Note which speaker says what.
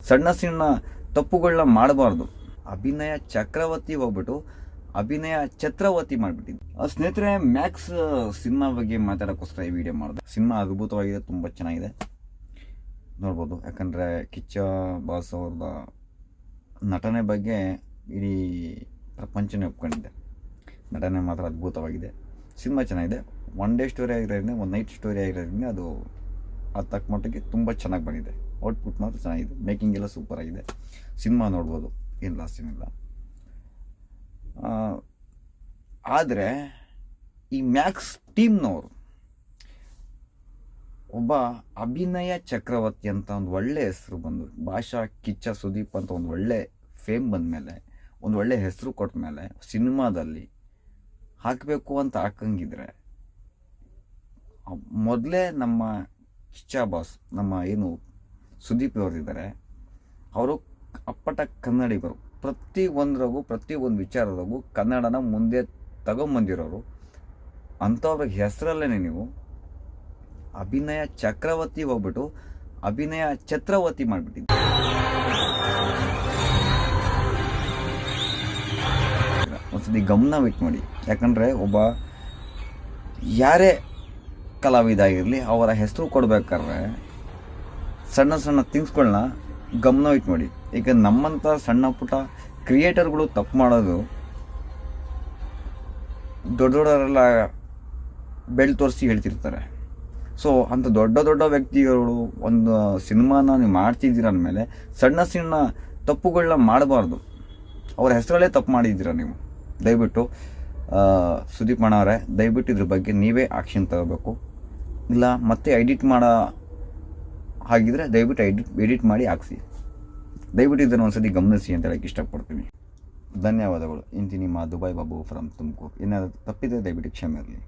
Speaker 1: ಸಣ್ಣ ಸಣ್ಣ ತಪ್ಪುಗಳನ್ನ ಮಾಡಬಾರ್ದು. ಅಭಿನಯ ಚಕ್ರವರ್ತಿ ಹೋಗ್ಬಿಟ್ಟು ಅಭಿನಯ ಛತ್ರವರ್ತಿ ಮಾಡಿಬಿಟ್ಟಿದ್ದು. ಸ್ನೇಹಿತರೆ, ಮ್ಯಾಕ್ಸ್ ಸಿನಿಮಾ ಬಗ್ಗೆ ಮಾತಾಡೋಕ್ಕೋಸ್ಕರ ಈ ವಿಡಿಯೋ ಮಾಡಿದೆ. ಸಿನಿಮಾ ಅದ್ಭುತವಾಗಿದೆ, ತುಂಬ ಚೆನ್ನಾಗಿದೆ, ನೋಡ್ಬೋದು. ಯಾಕಂದರೆ ಕಿಚ್ಚ ಬಾಸ್ ಅವ್ರದ ನಟನೆ ಬಗ್ಗೆ ಇಡೀ ಪ್ರಪಂಚನೇ ಒಪ್ಕೊಂಡಿದ್ದೆ. ನಟನೆ ಮಾತ್ರ ಅದ್ಭುತವಾಗಿದೆ. ಸಿನಿಮಾ ಚೆನ್ನಾಗಿದೆ. ಒನ್ ಡೇ ಸ್ಟೋರಿ ಆಗಿರೋದ್ರಿಂದ, ಒಂದು ನೈಟ್ ಸ್ಟೋರಿ ಆಗಿರೋದ್ರಿಂದ ಅದು ತಕ್ಕ ಮಟ್ಟಿಗೆ ತುಂಬ ಚೆನ್ನಾಗಿ ಬಂದಿದೆ. ಔಟ್ಪುಟ್ ಮಾತ್ರ ಚೆನ್ನಾಗಿದೆ. ಮೇಕಿಂಗ್ ಎಲ್ಲ ಸೂಪರ್ ಆಗಿದೆ. ಸಿನಿಮಾ ನೋಡ್ಬೋದು, ಏನು ಲಾಸ್ ಏನಿಲ್ಲ. ಆದರೆ ಈ ಮ್ಯಾಕ್ಸ್ ಟೀಮ್ನವರು ಒಬ್ಬ ಅಭಿನಯ ಚಕ್ರವರ್ತಿ ಅಂತ ಒಂದು ಒಳ್ಳೆ ಹೆಸರು ಬಂದು, ಭಾಷಾ ಕಿಚ್ಚ ಸುದೀಪ್ ಅಂತ ಒಂದು ಒಳ್ಳೆ ಫೇಮ್ ಬಂದಮೇಲೆ, ಒಂದು ಒಳ್ಳೆ ಹೆಸರು ಕೊಟ್ಟ ಮೇಲೆ ಸಿನಿಮಾದಲ್ಲಿ ಹಾಕಬೇಕು ಅಂತ ಹಾಕಂಗಿದ್ರೆ ಮೊದಲೇ ನಮ್ಮ ಕಿಚ್ಚ ಬಾಸ್, ನಮ್ಮ ಏನು ಸುದೀಪ್ ಅವರಿದ್ದಾರೆ, ಅವರು ಅಪ್ಪಟ ಕನ್ನಡಿಗರು. ಪ್ರತಿಯೊಂದು ವಿಚಾರದಾಗೂ ಕನ್ನಡನ ಮುಂದೆ ತಗೊಂಬಂದಿರೋರು. ಅಂಥವ್ರಿಗೆ ಹೆಸರಲ್ಲೇ ನೀವು ಅಭಿನಯ ಚಕ್ರವರ್ತಿ ಹೋಗ್ಬಿಟ್ಟು ಅಭಿನಯ ಛತ್ರವರ್ತಿ ಮಾಡಿಬಿಟ್ಟಿದ್ದೆ. ಒಂದ್ಸತಿ ಗಮನವಿಟ್ಟು ನೋಡಿ. ಯಾಕಂದರೆ ಒಬ್ಬ ಯಾರೇ ಕಲಾವಿದ ಆಗಿರಲಿ, ಅವರ ಹೆಸರು ಕೊಡ್ಬೇಕಾದ್ರೆ ಸಣ್ಣ ಸಣ್ಣ ಥಿಂಗ್ಸ್ಗಳನ್ನ ಗಮನವಿಟ್ಟು ನೋಡಿ. ಈಗ ನಮ್ಮಂಥ ಸಣ್ಣ ಪುಟ್ಟ ಕ್ರಿಯೇಟರ್ಗಳು ತಪ್ಪು ಮಾಡೋದು, ದೊಡ್ಡವರೆಲ್ಲ ಬೆಳೆ ತೋರಿಸಿ ಹೇಳ್ತಿರ್ತಾರೆ. ಸೊ ಅಂಥ ದೊಡ್ಡ ವ್ಯಕ್ತಿಗಳು ಒಂದು ಸಿನಿಮಾನ ನೀವು ಮಾಡ್ತಿದ್ದೀರ ಅಂದಮೇಲೆ ಸಣ್ಣ ಸಣ್ಣ ತಪ್ಪುಗಳನ್ನ ಮಾಡಬಾರ್ದು. ಅವ್ರ ಹೆಸರಲ್ಲೇ ತಪ್ಪು ಮಾಡಿದ್ದೀರ ನೀವು. ದಯವಿಟ್ಟು ಸುದೀಪ್ ಅಣ್ಣವರೇ, ದಯವಿಟ್ಟು ಇದ್ರ ಬಗ್ಗೆ ನೀವೇ ಆಕ್ಷನ್ ತಗೋಬೇಕು. ಇಲ್ಲ ಮತ್ತೆ ಎಡಿಟ್ ಮಾಡೋ ಹಾಗಿದ್ರೆ ದಯವಿಟ್ಟು ಎಡಿಟ್ ಮಾಡಿ ಹಾಕ್ಸಿ. ದಯವಿಟ್ಟು ಇದನ್ನು ಒಂದ್ಸತಿ ಗಮನಿಸಿ ಅಂತ ಹೇಳಕ್ಕೆ ಇಷ್ಟಪಡ್ತೀನಿ. ಧನ್ಯವಾದಗಳು. ಇಂತಿ ನಿಮ್ಮ ದುಬೈ ಬಾಬು ಫ್ರಮ್ ತುಮಕೂರು. ಏನಾದರೂ ತಪ್ಪಿದರೆ ದಯವಿಟ್ಟು ಕ್ಷಮೆ ಇರಲಿ.